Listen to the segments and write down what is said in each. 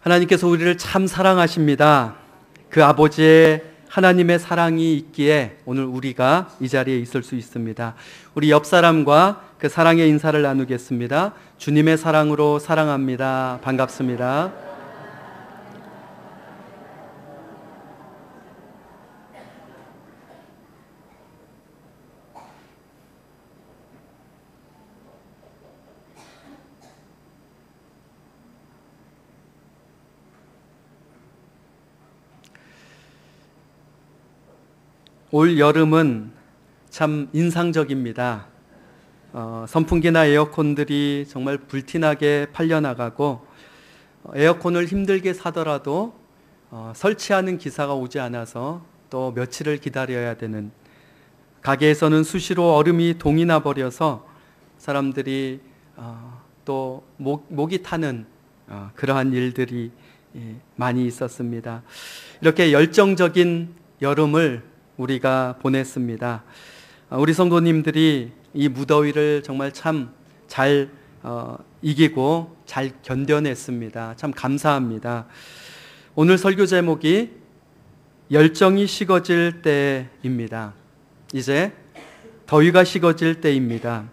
하나님께서 우리를 참 사랑하십니다. 그 아버지의 하나님의 사랑이 있기에 오늘 우리가 이 자리에 있을 수 있습니다. 우리 옆 사람과 그 사랑의 인사를 나누겠습니다. 주님의 사랑으로 사랑합니다. 반갑습니다. 올 여름은 참 인상적입니다. 선풍기나 에어컨들이 정말 불티나게 팔려나가고 에어컨을 힘들게 사더라도 설치하는 기사가 오지 않아서 또 며칠을 기다려야 되는, 가게에서는 수시로 얼음이 동이 나 버려서 사람들이 또 목이 타는 그러한 일들이 많이 있었습니다. 이렇게 열정적인 여름을 우리가 보냈습니다. 우리 성도님들이 이 무더위를 정말 참 잘 이기고 잘 견뎌냈습니다. 참 감사합니다. 오늘 설교 제목이 열정이 식어질 때입니다. 이제 더위가 식어질 때입니다.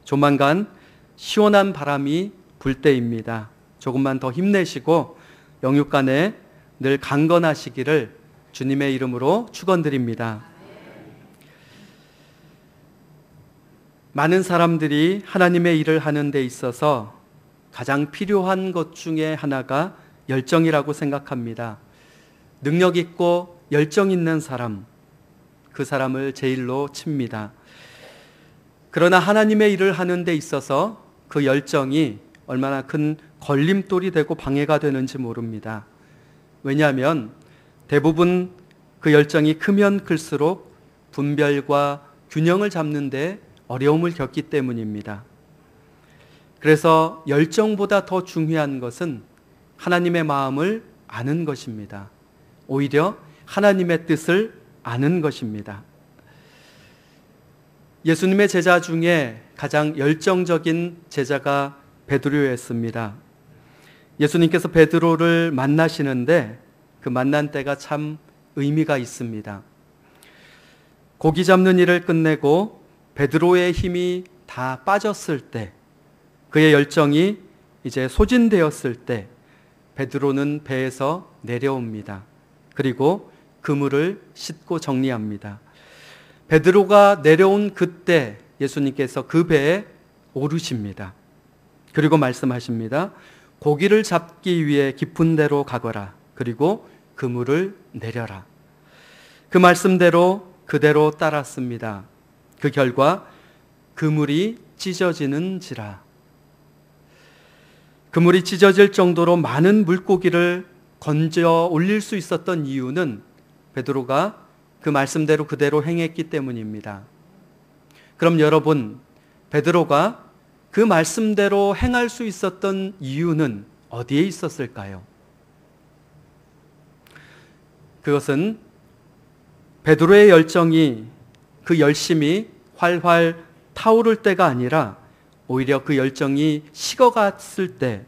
조만간 시원한 바람이 불 때입니다. 조금만 더 힘내시고 영육간에 늘 강건하시기를 주님의 이름으로 축원드립니다. 많은 사람들이 하나님의 일을 하는 데 있어서 가장 필요한 것 중에 하나가 열정이라고 생각합니다. 능력 있고 열정 있는 사람, 그 사람을 제일로 칩니다. 그러나 하나님의 일을 하는 데 있어서 그 열정이 얼마나 큰 걸림돌이 되고 방해가 되는지 모릅니다. 왜냐하면 대부분 그 열정이 크면 클수록 분별과 균형을 잡는 데 어려움을 겪기 때문입니다. 그래서 열정보다 더 중요한 것은 하나님의 마음을 아는 것입니다. 오히려 하나님의 뜻을 아는 것입니다. 예수님의 제자 중에 가장 열정적인 제자가 베드로였습니다. 예수님께서 베드로를 만나시는데 그 만난 때가 참 의미가 있습니다. 고기 잡는 일을 끝내고 베드로의 힘이 다 빠졌을 때, 그의 열정이 이제 소진되었을 때 베드로는 배에서 내려옵니다. 그리고 그물을 싣고 정리합니다. 베드로가 내려온 그때 예수님께서 그 배에 오르십니다. 그리고 말씀하십니다. 고기를 잡기 위해 깊은 데로 가거라. 그리고 그물을 내려라. 그 말씀대로 그대로 따랐습니다. 그 결과 그물이 찢어지는지라. 그물이 찢어질 정도로 많은 물고기를 건져 올릴 수 있었던 이유는 베드로가 그 말씀대로 그대로 행했기 때문입니다. 그럼 여러분, 베드로가 그 말씀대로 행할 수 있었던 이유는 어디에 있었을까요? 그것은 베드로의 열정이, 그 열심이 활활 타오를 때가 아니라 오히려 그 열정이 식어갔을 때,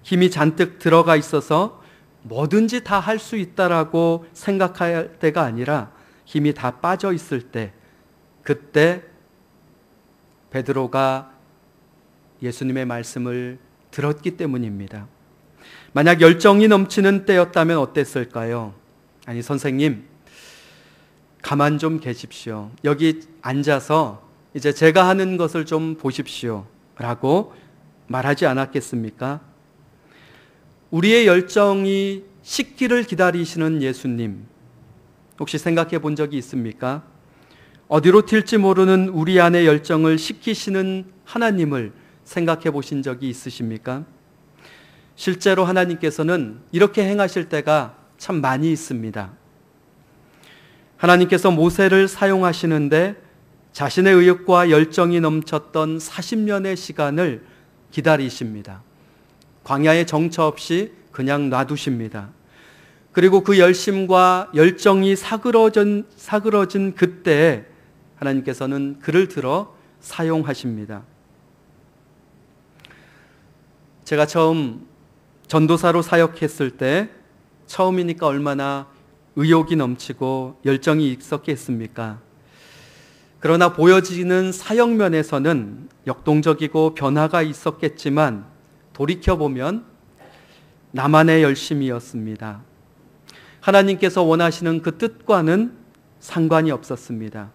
힘이 잔뜩 들어가 있어서 뭐든지 다 할 수 있다라고 생각할 때가 아니라 힘이 다 빠져 있을 때, 그때 베드로가 예수님의 말씀을 들었기 때문입니다. 만약 열정이 넘치는 때였다면 어땠을까요? 아니, 선생님, 가만 좀 계십시오. 여기 앉아서 이제 제가 하는 것을 좀 보십시오. 라고 말하지 않았겠습니까? 우리의 열정이 식기를 기다리시는 예수님, 혹시 생각해 본 적이 있습니까? 어디로 튈지 모르는 우리 안의 열정을 식히시는 하나님을 생각해 보신 적이 있으십니까? 실제로 하나님께서는 이렇게 행하실 때가 참 많이 있습니다. 하나님께서 모세를 사용하시는데 자신의 의욕과 열정이 넘쳤던 40년의 시간을 기다리십니다. 광야에 정처 없이 그냥 놔두십니다. 그리고 그 열심과 열정이 사그러진 그때 하나님께서는 그를 들어 사용하십니다. 제가 처음 전도사로 사역했을 때 처음이니까 얼마나 의욕이 넘치고 열정이 있었겠습니까? 그러나 보여지는 사역면에서는 역동적이고 변화가 있었겠지만 돌이켜보면 나만의 열심이었습니다. 하나님께서 원하시는 그 뜻과는 상관이 없었습니다.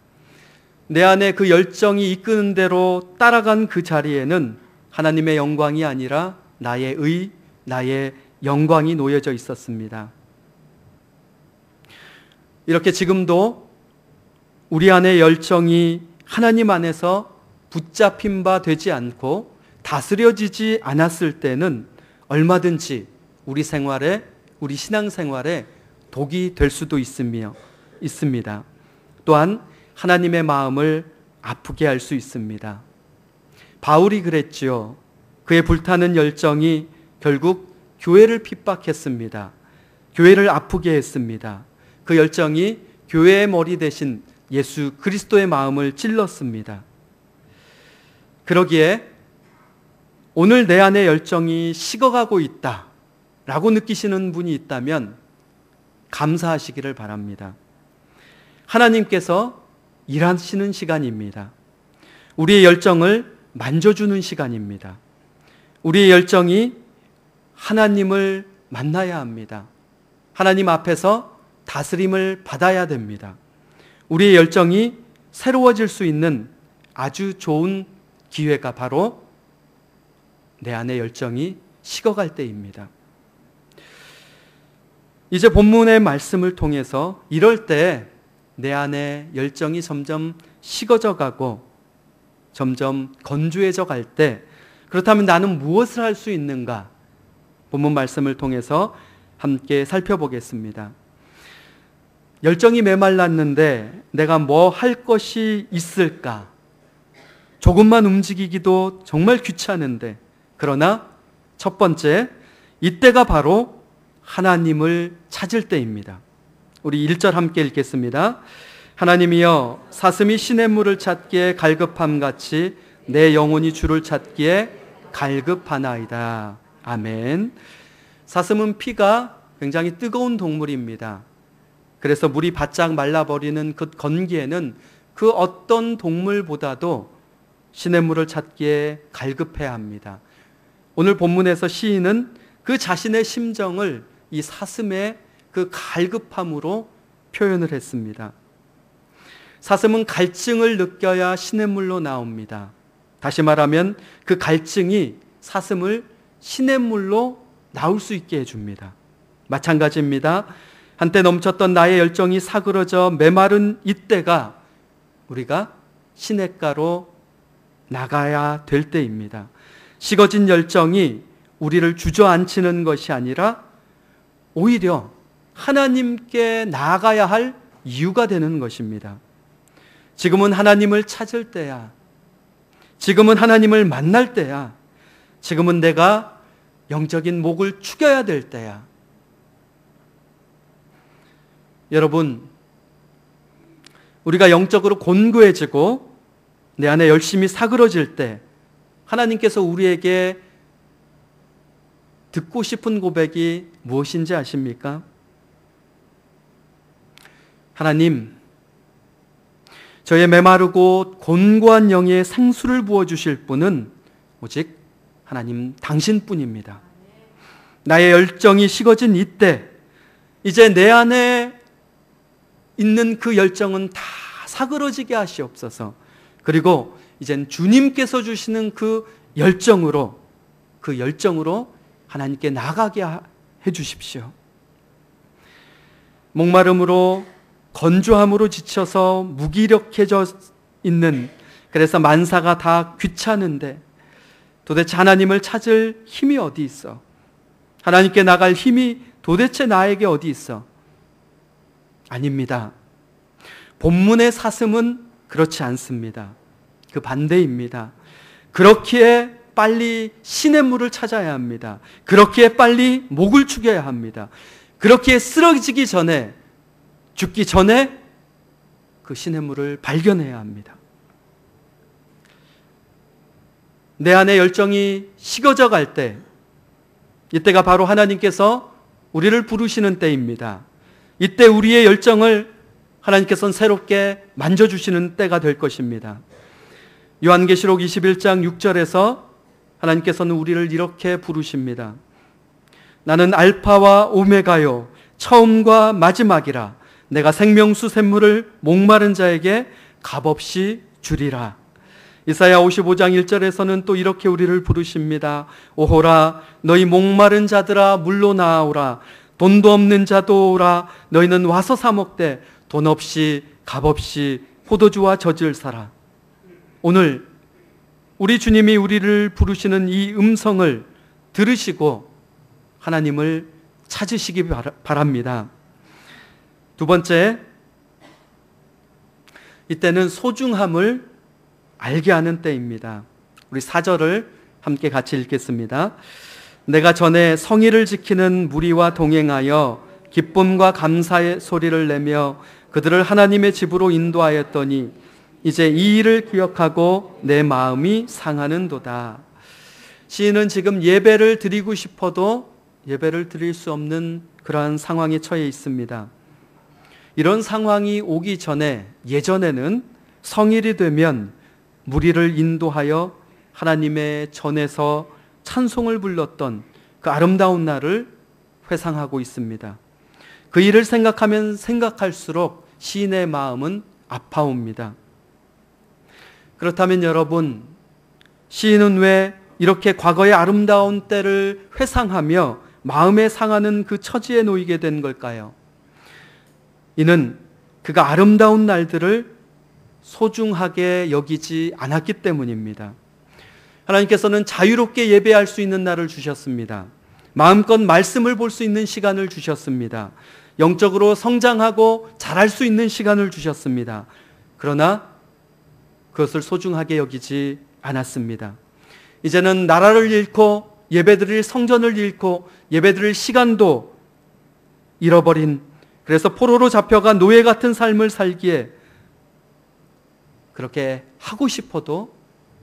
내 안에 그 열정이 이끄는 대로 따라간 그 자리에는 하나님의 영광이 아니라 나의 영광이 놓여져 있었습니다. 이렇게 지금도 우리 안의 열정이 하나님 안에서 붙잡힌 바 되지 않고 다스려지지 않았을 때는 얼마든지 우리 신앙생활에 독이 될 수도 있습니다. 또한 하나님의 마음을 아프게 할 수 있습니다. 바울이 그랬지요. 그의 불타는 열정이 결국 교회를 핍박했습니다. 교회를 아프게 했습니다. 그 열정이 교회의 머리 대신 예수 그리스도의 마음을 찔렀습니다. 그러기에 오늘 내 안의 열정이 식어가고 있다라고 느끼시는 분이 있다면 감사하시기를 바랍니다. 하나님께서 일하시는 시간입니다. 우리의 열정을 만져주는 시간입니다. 우리의 열정이 하나님을 만나야 합니다. 하나님 앞에서 다스림을 받아야 됩니다. 우리의 열정이 새로워질 수 있는 아주 좋은 기회가 바로 내 안의 열정이 식어갈 때입니다. 이제 본문의 말씀을 통해서 이럴 때 내 안에 열정이 점점 식어져 가고 점점 건조해져 갈 때 그렇다면 나는 무엇을 할 수 있는가? 본문 말씀을 통해서 함께 살펴보겠습니다. 열정이 메말랐는데 내가 뭐 할 것이 있을까? 조금만 움직이기도 정말 귀찮은데 그러나 첫 번째 이때가 바로 하나님을 찾을 때입니다. 우리 1절 함께 읽겠습니다. 하나님이여 사슴이 시냇물을 찾기에 갈급함같이 내 영혼이 주를 찾기에 갈급하나이다. 아멘. 사슴은 피가 굉장히 뜨거운 동물입니다. 그래서 물이 바짝 말라버리는 그 건기에는 그 어떤 동물보다도 시냇물을 찾기에 갈급해야 합니다. 오늘 본문에서 시인은 그 자신의 심정을 이 사슴의 그 갈급함으로 표현을 했습니다. 사슴은 갈증을 느껴야 시냇물로 나옵니다. 다시 말하면 그 갈증이 사슴을 시냇물로 나올 수 있게 해줍니다. 마찬가지입니다. 한때 넘쳤던 나의 열정이 사그러져 메마른 이때가 우리가 시냇가로 나가야 될 때입니다. 식어진 열정이 우리를 주저앉히는 것이 아니라 오히려 하나님께 나아가야 할 이유가 되는 것입니다. 지금은 하나님을 찾을 때야. 지금은 하나님을 만날 때야. 지금은 내가 영적인 목을 축여야 될 때야. 여러분, 우리가 영적으로 곤고해지고 내 안에 열심히 사그러질 때 하나님께서 우리에게 듣고 싶은 고백이 무엇인지 아십니까? 하나님, 저의 메마르고 곤고한 영에 생수를 부어주실 분은 오직 하나님 당신뿐입니다. 나의 열정이 식어진 이때 이제 내 안에 있는 그 열정은 다 사그러지게 하시옵소서. 그리고 이젠 주님께서 주시는 그 열정으로 하나님께 나가게 해 주십시오. 목마름으로 건조함으로 지쳐서 무기력해져 있는, 그래서 만사가 다 귀찮은데 도대체 하나님을 찾을 힘이 어디 있어? 하나님께 나갈 힘이 도대체 나에게 어디 있어? 아닙니다. 본문의 사슴은 그렇지 않습니다. 그 반대입니다. 그렇기에 빨리 시냇물을 찾아야 합니다. 그렇기에 빨리 목을 축여야 합니다. 그렇기에 쓰러지기 전에, 죽기 전에 그 시냇물을 발견해야 합니다. 내 안에 열정이 식어져 갈 때 이때가 바로 하나님께서 우리를 부르시는 때입니다. 이때 우리의 열정을 하나님께서는 새롭게 만져주시는 때가 될 것입니다. 요한계시록 21장 6절에서 하나님께서는 우리를 이렇게 부르십니다. 나는 알파와 오메가요 처음과 마지막이라. 내가 생명수 샘물을 목마른 자에게 값없이 주리라. 이사야 55장 1절에서는 또 이렇게 우리를 부르십니다. 오호라 너희 목마른 자들아 물로 나아오라. 돈도 없는 자도 오라. 너희는 와서 사 먹되 돈 없이 값없이 포도주와 젖을 사라. 오늘 우리 주님이 우리를 부르시는 이 음성을 들으시고 하나님을 찾으시기 바랍니다. 두 번째, 이때는 소중함을 알게 하는 때입니다. 우리 4절을 함께 같이 읽겠습니다. 내가 전에 성의를 지키는 무리와 동행하여 기쁨과 감사의 소리를 내며 그들을 하나님의 집으로 인도하였더니 이제 이 일을 기억하고 내 마음이 상하는도다. 시인은 지금 예배를 드리고 싶어도 예배를 드릴 수 없는 그러한 상황에 처해 있습니다. 이런 상황이 오기 전에 예전에는 성일이 되면 무리를 인도하여 하나님의 전에서 찬송을 불렀던 그 아름다운 날을 회상하고 있습니다. 그 일을 생각하면 생각할수록 시인의 마음은 아파옵니다. 그렇다면 여러분, 시인은 왜 이렇게 과거의 아름다운 때를 회상하며 마음에 상하는 그 처지에 놓이게 된 걸까요? 이는 그가 아름다운 날들을 소중하게 여기지 않았기 때문입니다. 하나님께서는 자유롭게 예배할 수 있는 날을 주셨습니다. 마음껏 말씀을 볼 수 있는 시간을 주셨습니다. 영적으로 성장하고 자랄 수 있는 시간을 주셨습니다. 그러나 그것을 소중하게 여기지 않았습니다. 이제는 나라를 잃고 예배드릴 성전을 잃고 예배드릴 시간도 잃어버린, 그래서 포로로 잡혀가 노예 같은 삶을 살기에 그렇게 하고 싶어도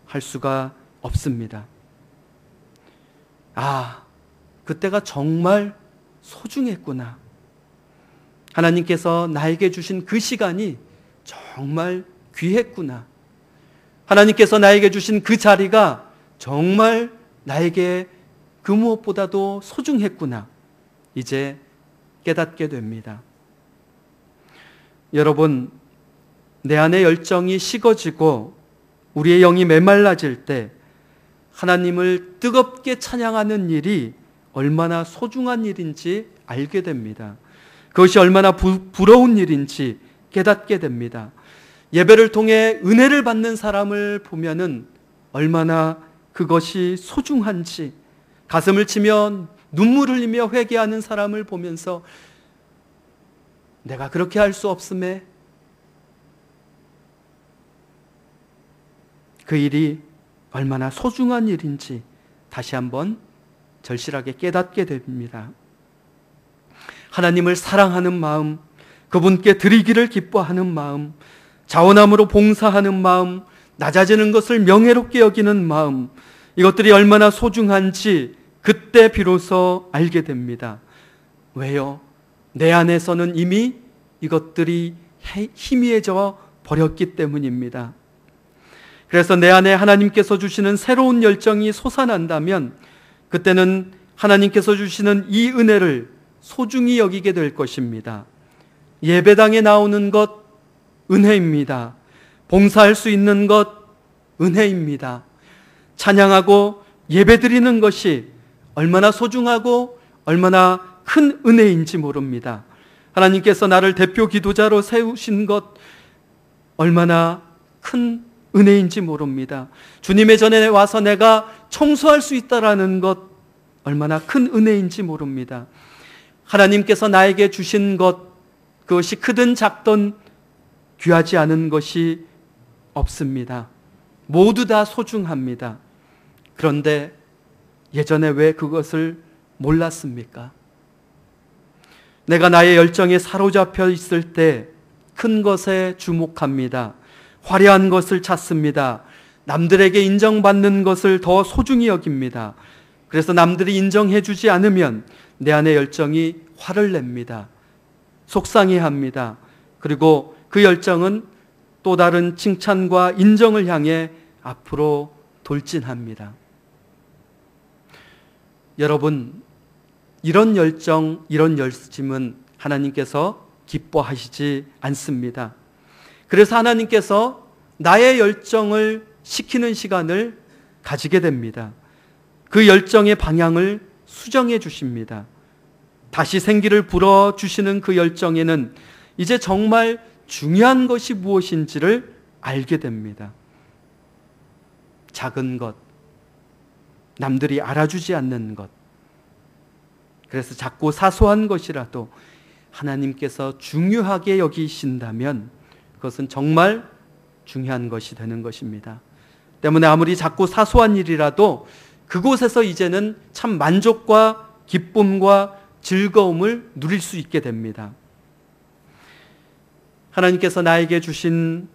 할 수가 없습니다. 아, 그때가 정말 소중했구나. 하나님께서 나에게 주신 그 시간이 정말 귀했구나. 하나님께서 나에게 주신 그 자리가 정말 나에게 그 무엇보다도 소중했구나. 이제 깨닫게 됩니다. 여러분, 내 안의 열정이 식어지고 우리의 영이 메말라질 때 하나님을 뜨겁게 찬양하는 일이 얼마나 소중한 일인지 알게 됩니다. 그것이 얼마나 부러운 일인지 깨닫게 됩니다. 예배를 통해 은혜를 받는 사람을 보면은 얼마나 그것이 소중한지, 가슴을 치며 눈물을 흘리며 회개하는 사람을 보면서 내가 그렇게 할 수 없음에 그 일이 얼마나 소중한 일인지 다시 한번 절실하게 깨닫게 됩니다. 하나님을 사랑하는 마음, 그분께 드리기를 기뻐하는 마음, 자원함으로 봉사하는 마음, 낮아지는 것을 명예롭게 여기는 마음, 이것들이 얼마나 소중한지 그때 비로소 알게 됩니다. 왜요? 내 안에서는 이미 이것들이 희미해져 버렸기 때문입니다. 그래서 내 안에 하나님께서 주시는 새로운 열정이 솟아난다면 그때는 하나님께서 주시는 이 은혜를 소중히 여기게 될 것입니다. 예배당에 나오는 것 은혜입니다. 봉사할 수 있는 것 은혜입니다. 찬양하고 예배드리는 것이 얼마나 소중하고 얼마나 큰 은혜인지 모릅니다. 하나님께서 나를 대표 기도자로 세우신 것 얼마나 큰 은혜인지 모릅니다. 주님의 전에 와서 내가 청소할 수 있다라는 것 얼마나 큰 은혜인지 모릅니다. 하나님께서 나에게 주신 것, 그것이 크든 작든 귀하지 않은 것이 없습니다. 모두 다 소중합니다. 그런데 예전에 왜 그것을 몰랐습니까? 내가 나의 열정에 사로잡혀 있을 때 큰 것에 주목합니다. 화려한 것을 찾습니다. 남들에게 인정받는 것을 더 소중히 여깁니다. 그래서 남들이 인정해 주지 않으면 내 안의 열정이 화를 냅니다. 속상해합니다. 그리고 그 열정은 또 다른 칭찬과 인정을 향해 앞으로 돌진합니다. 여러분, 이런 열정, 이런 열심은 하나님께서 기뻐하시지 않습니다. 그래서 하나님께서 나의 열정을 식히는 시간을 가지게 됩니다. 그 열정의 방향을 수정해 주십니다. 다시 생기를 불어주시는 그 열정에는 이제 정말 중요한 것이 무엇인지를 알게 됩니다. 작은 것, 남들이 알아주지 않는 것, 그래서 작고 사소한 것이라도 하나님께서 중요하게 여기신다면 그것은 정말 중요한 것이 되는 것입니다. 때문에 아무리 작고 사소한 일이라도 그곳에서 이제는 참 만족과 기쁨과 즐거움을 누릴 수 있게 됩니다. 하나님께서 나에게 주신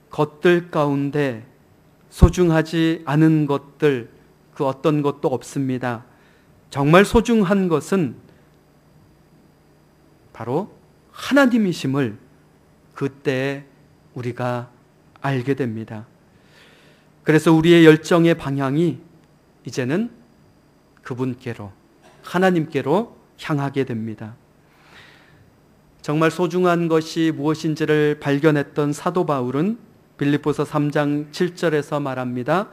것들 가운데 소중하지 않은 것들, 그 어떤 것도 없습니다. 정말 소중한 것은 바로 하나님이심을 그때 우리가 알게 됩니다. 그래서 우리의 열정의 방향이 이제는 그분께로, 하나님께로 향하게 됩니다. 정말 소중한 것이 무엇인지를 발견했던 사도 바울은 빌립보서 3장 7절에서 말합니다.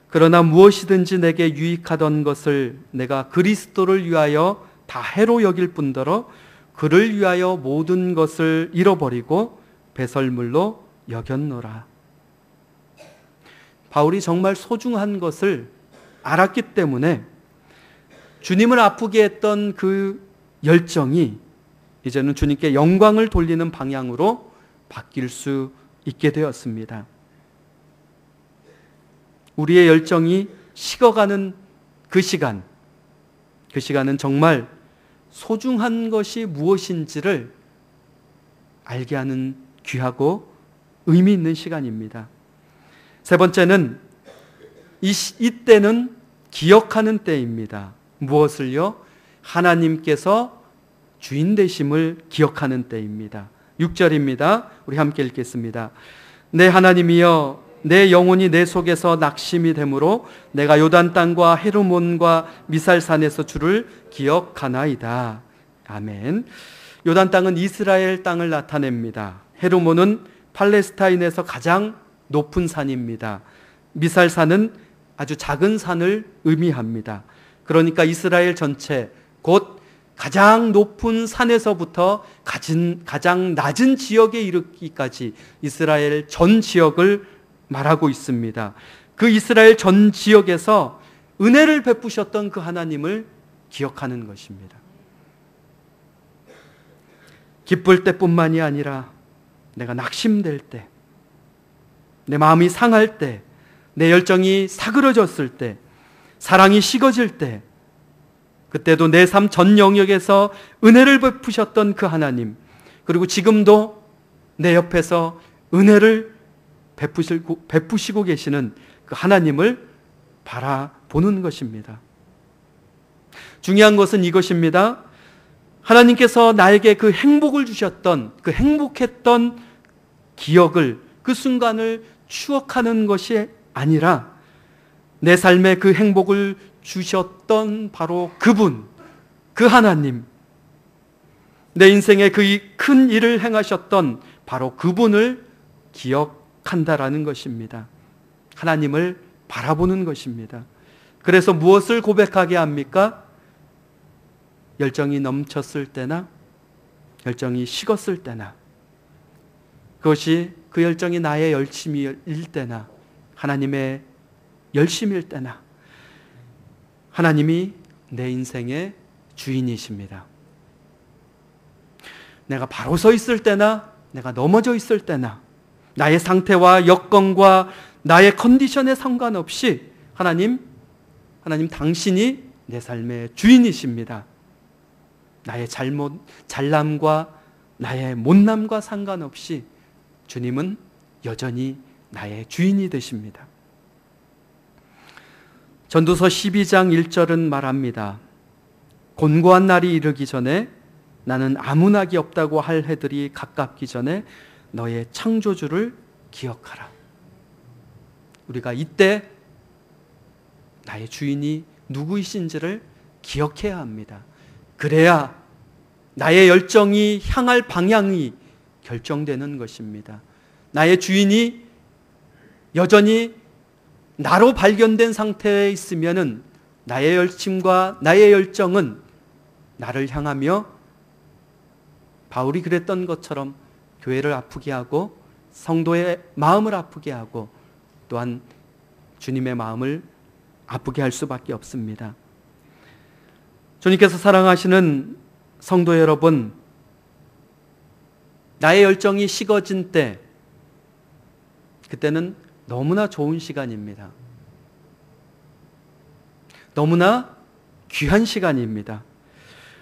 그러나 무엇이든지 내게 유익하던 것을 내가 그리스도를 위하여 다 해로 여길 뿐더러 그를 위하여 모든 것을 잃어버리고 배설물로 여겼노라. 바울이 정말 소중한 것을 알았기 때문에 주님을 아프게 했던 그 열정이 이제는 주님께 영광을 돌리는 방향으로 바뀔 수 있게 되었습니다. 우리의 열정이 식어가는 그 시간은 정말 소중한 것이 무엇인지를 알게 하는 귀하고 의미 있는 시간입니다. 세 번째는 이때는 기억하는 때입니다. 무엇을요? 하나님께서 주인 되심을 기억하는 때입니다. 6절입니다. 우리 함께 읽겠습니다. 내 하나님이여, 내 영혼이 내 속에서 낙심이 되므로 내가 요단 땅과 헤르몬과 미살산에서 주를 기억하나이다. 아멘. 요단 땅은 이스라엘 땅을 나타냅니다. 헤르몬은 팔레스타인에서 가장 높은 산입니다. 미살산은 아주 작은 산을 의미합니다. 그러니까 이스라엘 전체, 곧 가장 높은 산에서부터 가장 낮은 지역에 이르기까지 이스라엘 전 지역을 말하고 있습니다. 그 이스라엘 전 지역에서 은혜를 베푸셨던 그 하나님을 기억하는 것입니다. 기쁠 때뿐만이 아니라 내가 낙심될 때, 내 마음이 상할 때, 내 열정이 사그러졌을 때, 사랑이 식어질 때, 그때도 내 삶 전 영역에서 은혜를 베푸셨던 그 하나님, 그리고 지금도 내 옆에서 은혜를 베푸시고 계시는 그 하나님을 바라보는 것입니다. 중요한 것은 이것입니다. 하나님께서 나에게 그 행복을 주셨던, 그 행복했던 기억을, 그 순간을 추억하는 것이 아니라 내 삶에 그 행복을 주셨던 바로 그분, 그 하나님, 내 인생에 그 큰 일을 행하셨던 바로 그분을 기억한다라는 것입니다. 하나님을 바라보는 것입니다. 그래서 무엇을 고백하게 합니까? 열정이 넘쳤을 때나 열정이 식었을 때나, 그것이 그 열정이 나의 열심일 때나 하나님의 열심일 때나 하나님이 내 인생의 주인이십니다. 내가 바로 서 있을 때나 내가 넘어져 있을 때나 나의 상태와 여건과 나의 컨디션에 상관없이 하나님 당신이 내 삶의 주인이십니다. 나의 잘남과 나의 못남과 상관없이 주님은 여전히 나의 주인이 되십니다. 전도서 12장 1절은 말합니다. 곤고한 날이 이르기 전에 나는 아무 낙이 없다고 할 해들이 가깝기 전에 너의 창조주를 기억하라. 우리가 이때 나의 주인이 누구이신지를 기억해야 합니다. 그래야 나의 열정이 향할 방향이 결정되는 것입니다. 나의 주인이 여전히 나로 발견된 상태에 있으면은 나의 열심과 나의 열정은 나를 향하며 바울이 그랬던 것처럼 교회를 아프게 하고 성도의 마음을 아프게 하고 또한 주님의 마음을 아프게 할 수밖에 없습니다. 주님께서 사랑하시는 성도 여러분, 나의 열정이 식어진 때, 그때는 너무나 좋은 시간입니다. 너무나 귀한 시간입니다.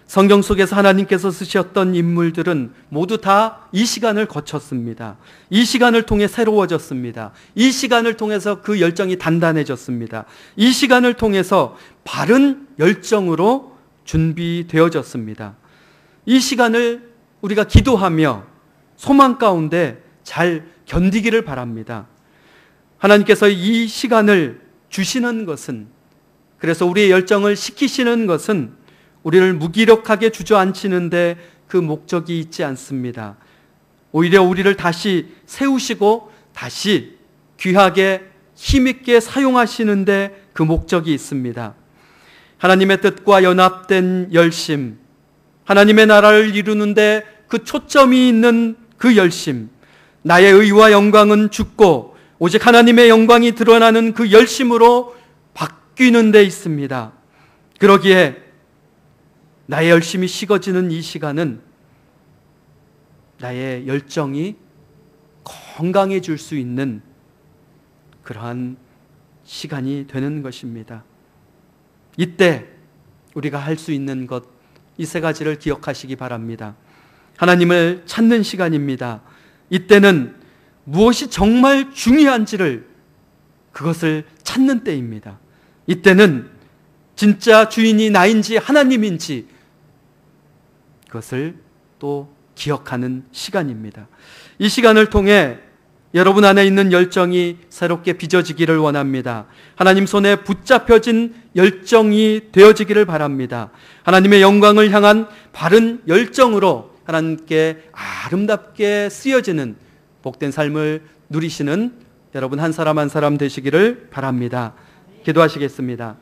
성경 속에서 하나님께서 쓰셨던 인물들은 모두 다 이 시간을 거쳤습니다. 이 시간을 통해 새로워졌습니다. 이 시간을 통해서 그 열정이 단단해졌습니다. 이 시간을 통해서 바른 열정으로 준비되어졌습니다. 이 시간을 우리가 기도하며 소망 가운데 잘 견디기를 바랍니다. 하나님께서 이 시간을 주시는 것은, 그래서 우리의 열정을 식히시는 것은 우리를 무기력하게 주저앉히는데 그 목적이 있지 않습니다. 오히려 우리를 다시 세우시고 다시 귀하게 힘있게 사용하시는데 그 목적이 있습니다. 하나님의 뜻과 연합된 열심, 하나님의 나라를 이루는데 그 초점이 있는 그 열심, 나의 의와 영광은 죽고 오직 하나님의 영광이 드러나는 그 열심으로 바뀌는 데 있습니다. 그러기에 나의 열심이 식어지는 이 시간은 나의 열정이 건강해질 수 있는 그러한 시간이 되는 것입니다. 이때 우리가 할 수 있는 것, 이 세 가지를 기억하시기 바랍니다. 하나님을 찾는 시간입니다. 이때는 무엇이 정말 중요한지를, 그것을 찾는 때입니다. 이때는 진짜 주인이 나인지 하나님인지 그것을 또 기억하는 시간입니다. 이 시간을 통해 여러분 안에 있는 열정이 새롭게 빚어지기를 원합니다. 하나님 손에 붙잡혀진 열정이 되어지기를 바랍니다. 하나님의 영광을 향한 바른 열정으로 하나님께 아름답게 쓰여지는 복된 삶을 누리시는 여러분 한 사람 한 사람 되시기를 바랍니다. 기도하시겠습니다.